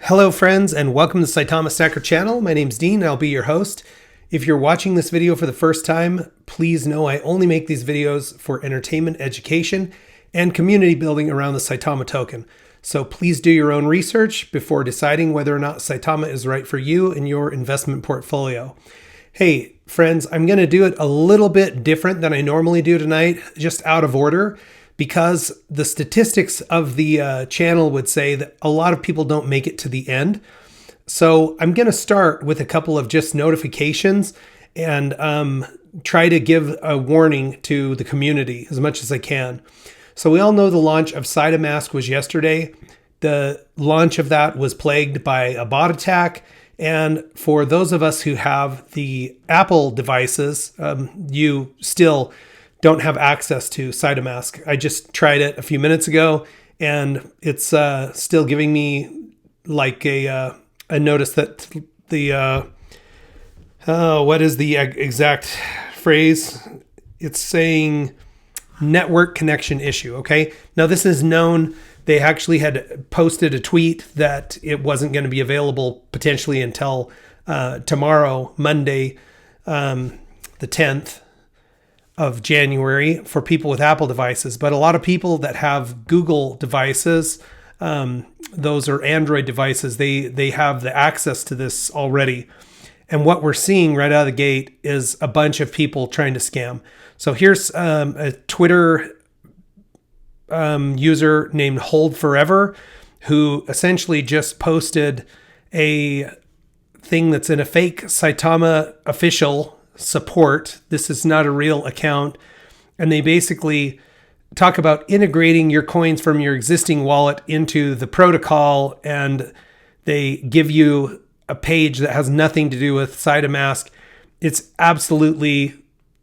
Hello friends, and welcome to the Saitama Stacker channel. My name's Dean and I'll be your host. If you're watching this video for the first time, please know I only make these videos for entertainment, education, and community building around the Saitama token. So please do your own research before deciding whether or not Saitama is right for you and your investment portfolio. Hey friends, I'm going to do it a little bit different than I normally do tonight, just out of order, because the statistics of the channel would say that a lot of people don't make it to the end. So I'm going to start with a couple of just notifications and try to give a warning to the community as much as I can. So we all know the launch of Saitamask was yesterday. The launch of that was plagued by a bot attack. And for those of us who have the Apple devices, you still don't have access to Saitamask. I just tried it a few minutes ago and it's still giving me like a notice that the, what is the exact phrase? It's saying network connection issue. Okay. Now this is known. They actually had posted a tweet that it wasn't going to be available potentially until tomorrow, Monday, the 10th. Of January for people with Apple devices, but a lot of people that have Google devices, those are Android devices, they have the access to this already. And what we're seeing right out of the gate is a bunch of people trying to scam. So here's a Twitter user named Hold Forever, who essentially just posted a thing that's in a fake Saitama official support. This is not a real account. And they basically talk about integrating your coins from your existing wallet into the protocol. And they give you a page that has nothing to do with Saitamask. It's absolutely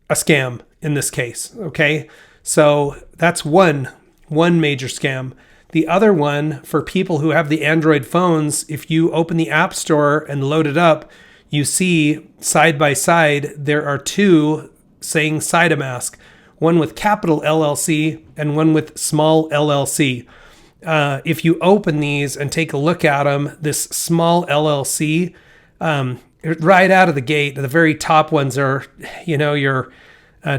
a scam in this case. Okay. So that's one major scam. The other one, for people who have the Android phones, if you open the App Store and load it up, you see side by side, there are two saying Saitamask, one with capital LLC and one with small LLC. If you open these and take a look at them, this small LLC, right out of the gate, the very top ones are, your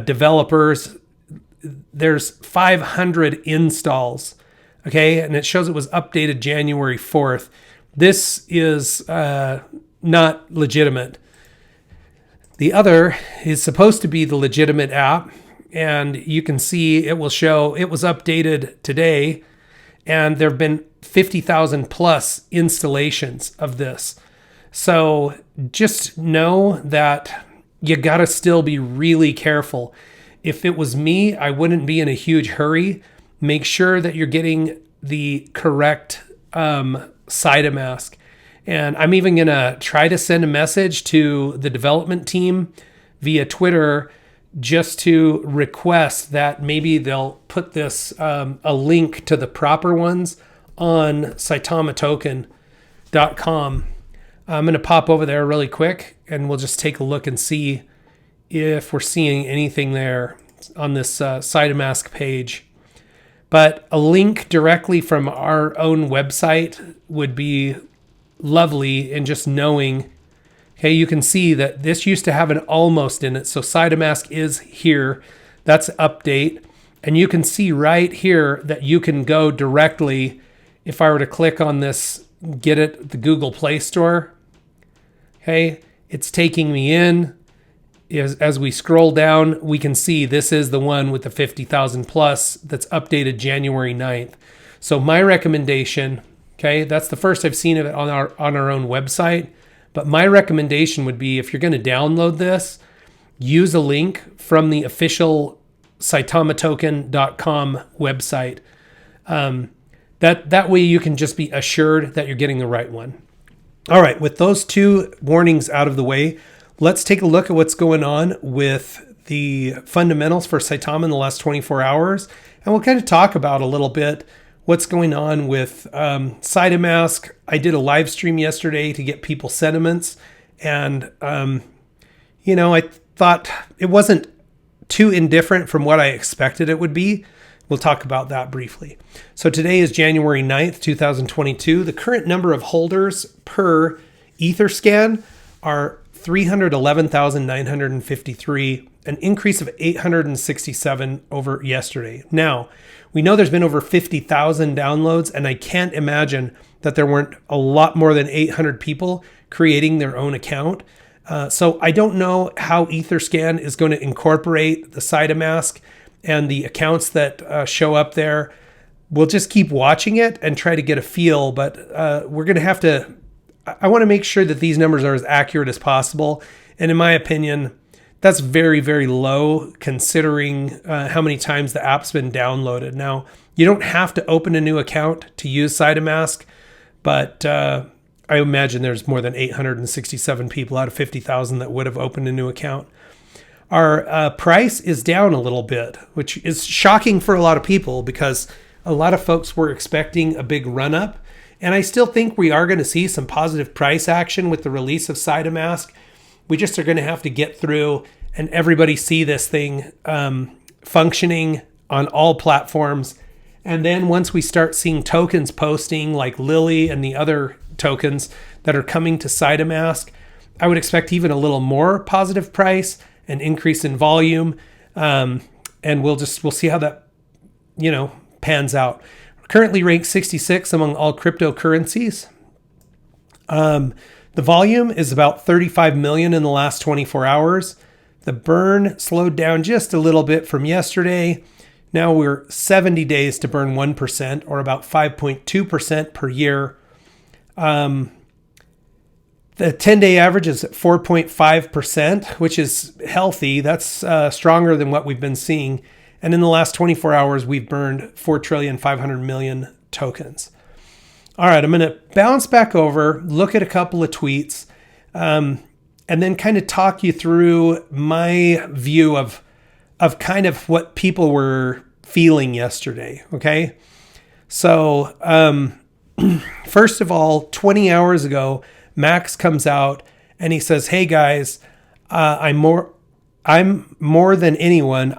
developers. There's 500 installs, okay? And it shows it was updated January 4th. This is not legitimate. The other is supposed to be the legitimate app, and you can see it will show it was updated today, and there have been 50,000 plus installations of this. So just know that you got to still be really careful. If it was me, I wouldn't be in a huge hurry. Make sure that you're getting the correct Saitamask. And I'm even going to try to send a message to the development team via Twitter just to request that maybe they'll put this, a link to the proper ones on saitamastoken.com. I'm going to pop over there really quick and we'll just take a look and see if we're seeing anything there on this Saitamask page. But a link directly from our own website would be lovely, and just knowing, okay, you can see that this used to have an almost in it. So Saitamask is here. That's update. And you can see right here that you can go directly, if I were to click on this, get it at the Google Play Store. Okay, it's taking me in. As we scroll down, we can see this is the one with the 50,000 plus that's updated January 9th. So my recommendation, okay, that's the first I've seen of it on our own website. But my recommendation would be, if you're going to download this, use a link from the official saitamastoken.com website. That way you can just be assured that you're getting the right one. All right, with those two warnings out of the way, let's take a look at what's going on with the fundamentals for Saitama in the last 24 hours. And we'll kind of talk about a little bit what's going on with Saitamask. I did a live stream yesterday to get people's sentiments. And, I thought it wasn't too indifferent from what I expected it would be. we'll talk about that briefly. So today is January 9th, 2022. The current number of holders per Etherscan are 311,953, an increase of 867 over yesterday. Now, we know there's been over 50,000 downloads, and I can't imagine that there weren't a lot more than 800 people creating their own account. So I don't know how Etherscan is going to incorporate the Saitamask and the accounts that show up there. We'll just keep watching it and try to get a feel, but we're going to have to, I want to make sure that these numbers are as accurate as possible. And in my opinion, that's very, very low considering how many times the app's been downloaded. Now, you don't have to open a new account to use Saitamask, but I imagine there's more than 867 people out of 50,000 that would have opened a new account. Our price is down a little bit, which is shocking for a lot of people because a lot of folks were expecting a big run up. And I still think we are going to see some positive price action with the release of Saitamask. We just are going to have to get through and everybody see this thing functioning on all platforms. And then once we start seeing tokens posting like Lily and the other tokens that are coming to Saitamask, I would expect even a little more positive price, an increase in volume. And we'll see how that, pans out. Currently ranked 66 among all cryptocurrencies. The volume is about 35 million in the last 24 hours. The burn slowed down just a little bit from yesterday. Now we're 70 days to burn 1%, or about 5.2% per year. The 10-day average is at 4.5%, which is healthy. That's stronger than what we've been seeing. And in the last 24 hours, we've burned 4,500,000,000 tokens. All right, I'm going to bounce back over, look at a couple of tweets, and then kind of talk you through my view of kind of what people were feeling yesterday, okay? So first of all, 20 hours ago, Max comes out and he says, hey guys, I'm more than anyone,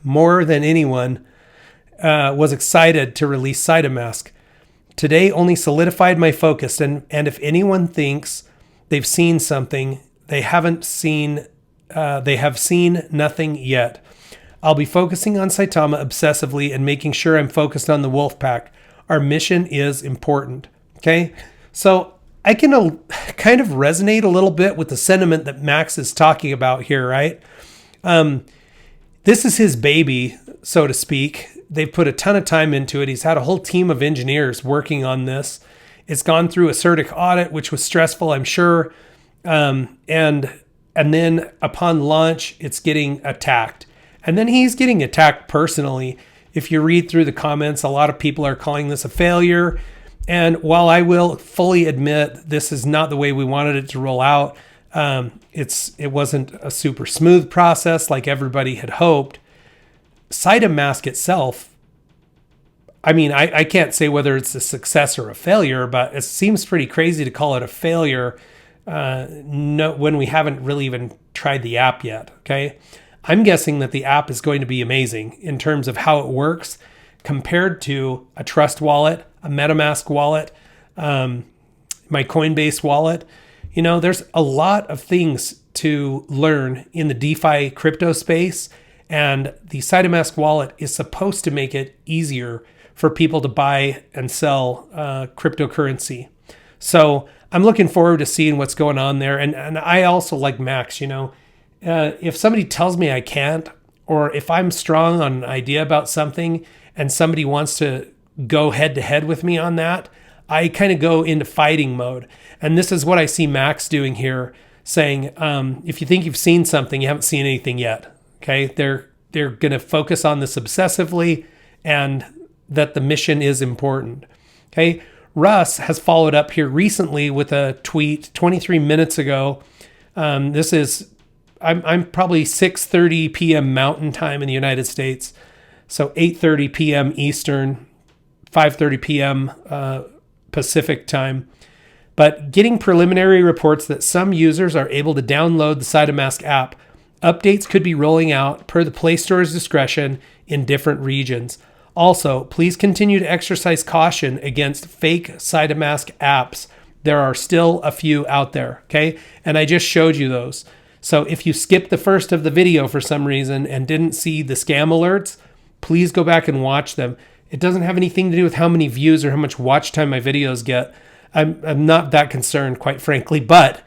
more than anyone was excited to release Saitamask. Today only solidified my focus, and if anyone thinks they've seen something, they have seen nothing yet. I'll be focusing on Saitama obsessively and making sure I'm focused on the wolf pack. Our mission is important. Okay, so I can kind of resonate a little bit with the sentiment that Max is talking about here, right? This is his baby, so to speak. They've put a ton of time into it. He's had a whole team of engineers working on this. It's gone through a CERTIC audit, which was stressful, I'm sure. And then upon launch, it's getting attacked. And then he's getting attacked personally. If you read through the comments, a lot of people are calling this a failure. And while I will fully admit this is not the way we wanted it to roll out, it wasn't a super smooth process like everybody had hoped. Saitamask itself, I mean, I can't say whether it's a success or a failure, but it seems pretty crazy to call it a failure when we haven't really even tried the app yet, okay? I'm guessing that the app is going to be amazing in terms of how it works compared to a Trust wallet, a MetaMask wallet, my Coinbase wallet. There's a lot of things to learn in the DeFi crypto space, and the Saitamask wallet is supposed to make it easier for people to buy and sell cryptocurrency. So I'm looking forward to seeing what's going on there. And I also like Max, if somebody tells me I can't, or if I'm strong on an idea about something and somebody wants to go head to head with me on that, I kind of go into fighting mode. And this is what I see Max doing here, saying, if you think you've seen something, you haven't seen anything yet. Okay, they're going to focus on this obsessively, and that the mission is important. Okay, Russ has followed up here recently with a tweet 23 minutes ago. This is I'm probably 6:30 p.m. Mountain Time in the United States, so 8:30 p.m. Eastern, 5:30 p.m. Pacific Time. But getting preliminary reports that some users are able to download the Saitamask app Updates could be rolling out per the Play Store's discretion in different regions. Also, please continue to exercise caution against fake Saitamask apps. There are still a few out there, okay? And I just showed you those. So if you skipped the first of the video for some reason and didn't see the scam alerts, please go back and watch them. It doesn't have anything to do with how many views or how much watch time my videos get. I'm not that concerned, quite frankly, but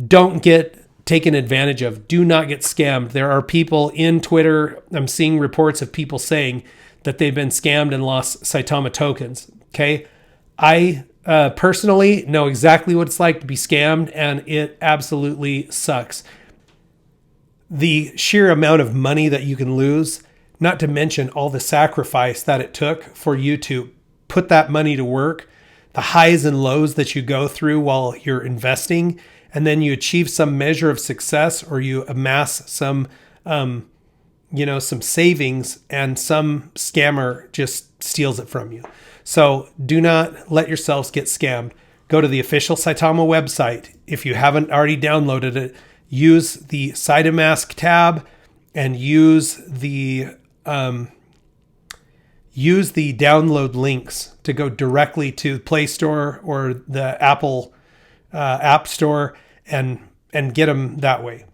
don't get taken advantage of. Do not get scammed. There are people in Twitter, I'm seeing reports of people saying that they've been scammed and lost Saitama tokens, okay? I personally know exactly what it's like to be scammed, and it absolutely sucks. The sheer amount of money that you can lose, not to mention all the sacrifice that it took for you to put that money to work, the highs and lows that you go through while you're investing, and then you achieve some measure of success, or you amass some, some savings, and some scammer just steals it from you. So do not let yourselves get scammed. Go to the official Saitama website. If you haven't already downloaded it, use the Saitamask tab and use the download links to go directly to Play Store or the Apple App Store and get them that way.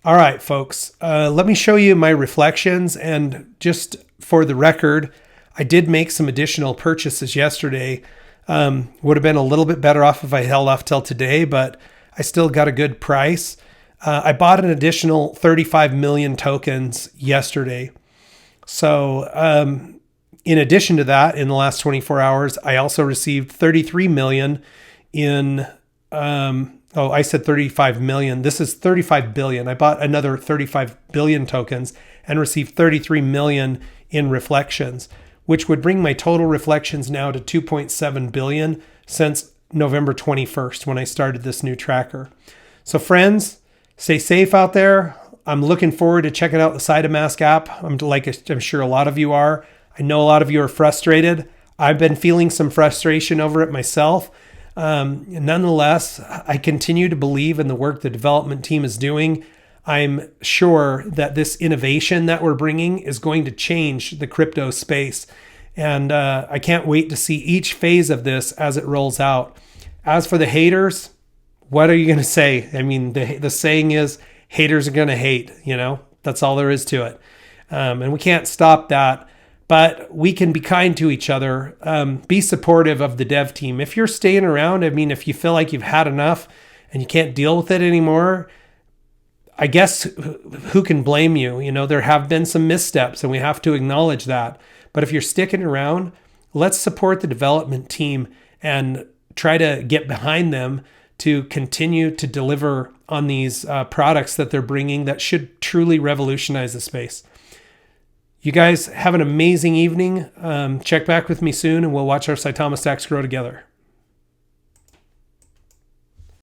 All right, folks, let me show you my reflections. And just for the record, I did make some additional purchases yesterday. Would have been a little bit better off if I held off till today, but I still got a good price. I bought an additional 35 million tokens yesterday. So in addition to that, in the last 24 hours, I also received 33 million in, I said 35 million. This is 35 billion. I bought another 35 billion tokens and received 33 million in reflections, which would bring my total reflections now to 2.7 billion since November 21st when I started this new tracker. So friends, stay safe out there. I'm looking forward to checking out the Saitamask app. I'm sure a lot of you are. I know a lot of you are frustrated. I've been feeling some frustration over it myself. Nonetheless, I continue to believe in the work the development team is doing. I'm sure that this innovation that we're bringing is going to change the crypto space. And I can't wait to see each phase of this as it rolls out. As for the haters, what are you going to say? I mean, the saying is, haters are going to hate, that's all there is to it. And we can't stop that, but we can be kind to each other, be supportive of the dev team. If you're staying around, if you feel like you've had enough and you can't deal with it anymore, I guess who can blame you? There have been some missteps and we have to acknowledge that. But if you're sticking around, let's support the development team and try to get behind them to continue to deliver on these products that they're bringing that should truly revolutionize the space. You guys have an amazing evening. Check back with me soon and we'll watch our Saitama stacks grow together.